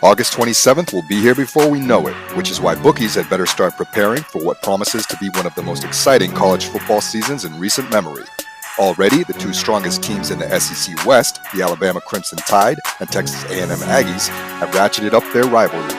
August 27th will be here before we know it, which is why bookies had better start preparing for what promises to be one of the most exciting college football seasons in recent memory. Already, the two strongest teams in the SEC West, the Alabama Crimson Tide and Texas A&M Aggies, have ratcheted up their rivalry.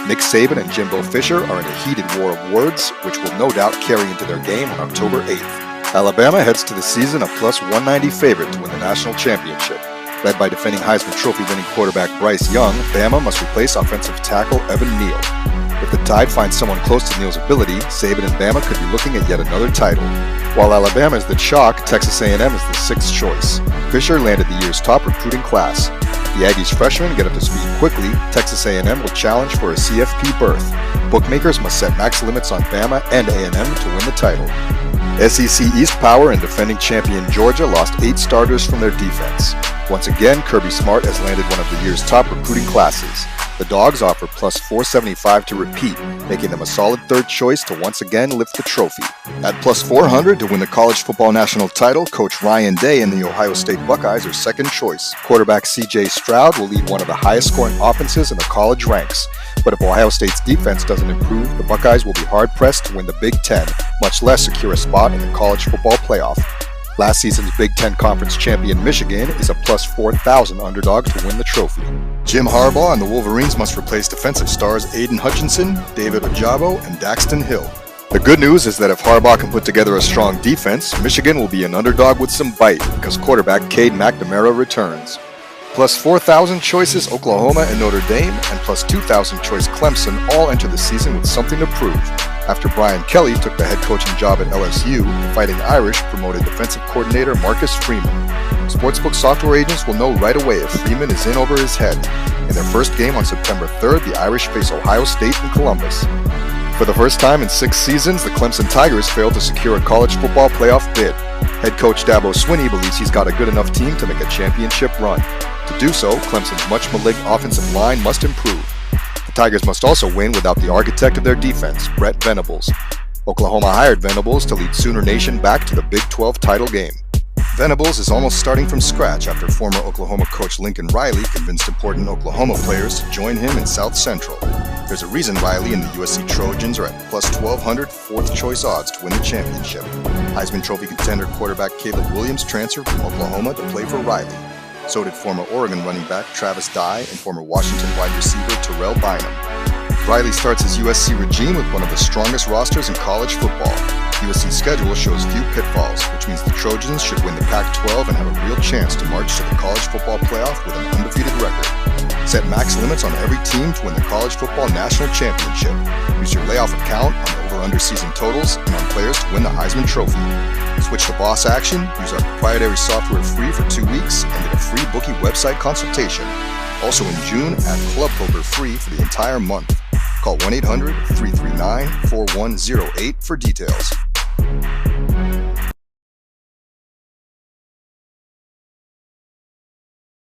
Nick Saban and Jimbo Fisher are in a heated war of words, which will no doubt carry into their game on October 8th. Alabama heads to the season a plus 190 favorite to win the national championship. Led by defending Heisman Trophy winning quarterback Bryce Young, Bama must replace offensive tackle Evan Neal. If the Tide finds someone close to Neal's ability, Saban and Bama could be looking at yet another title. While Alabama is the chalk, Texas A&M is the sixth choice. Fisher landed the year's top recruiting class. The Aggies freshmen get up to speed quickly. Texas A&M will challenge for a CFP berth. Bookmakers must set max limits on Bama and A&M to win the title. SEC East power and defending champion Georgia lost 8 starters from their defense. Once again, Kirby Smart has landed one of the year's top recruiting classes. The Dogs offer plus 475 to repeat, making them a solid third choice to once again lift the trophy. At plus 400 to win the college football national title, Coach Ryan Day and the Ohio State Buckeyes are second choice. Quarterback C.J. Stroud will lead one of the highest scoring offenses in the college ranks. But if Ohio State's defense doesn't improve, the Buckeyes will be hard-pressed to win the Big Ten, much less secure a spot in the college football playoff. Last season's Big Ten Conference champion Michigan is a plus 4,000 underdog to win the trophy. Jim Harbaugh and the Wolverines must replace defensive stars Aiden Hutchinson, David Ojabo, and Daxton Hill. The good news is that if Harbaugh can put together a strong defense, Michigan will be an underdog with some bite because quarterback Cade McNamara returns. Plus 4,000 choices Oklahoma and Notre Dame, and plus 2,000 choice Clemson all enter the season with something to prove. After Brian Kelly took the head coaching job at LSU, the Fighting Irish promoted defensive coordinator Marcus Freeman. Sportsbook software agents will know right away if Freeman is in over his head. In their first game on September 3rd, the Irish face Ohio State in Columbus. For the first time in 6 seasons, the Clemson Tigers failed to secure a college football playoff bid. Head coach Dabo Swinney believes he's got a good enough team to make a championship run. To do so, Clemson's much-maligned offensive line must improve. The Tigers must also win without the architect of their defense, Brett Venables. Oklahoma hired Venables to lead Sooner Nation back to the Big 12 title game. Venables is almost starting from scratch after former Oklahoma coach Lincoln Riley convinced important Oklahoma players to join him in South Central. There's a reason Riley and the USC Trojans are at plus 1,200 fourth choice odds to win the championship. Heisman Trophy contender quarterback Caleb Williams transferred from Oklahoma to play for Riley. So did former Oregon running back Travis Dye and former Washington wide receiver Terrell Bynum. Riley starts his USC regime with one of the strongest rosters in college football. USC's schedule shows few pitfalls, which means the Trojans should win the Pac-12 and have a real chance to march to the college football playoff with an undefeated record. Set max limits on every team to win the college football national championship. Use your layoff account on over-under season totals and on players to win the Heisman Trophy. Switch to boss action, use our proprietary software free for 2 weeks, and get a free bookie website consultation. Also in June, add Club Poker free for the entire month. Call 1-800-339-4108 for details.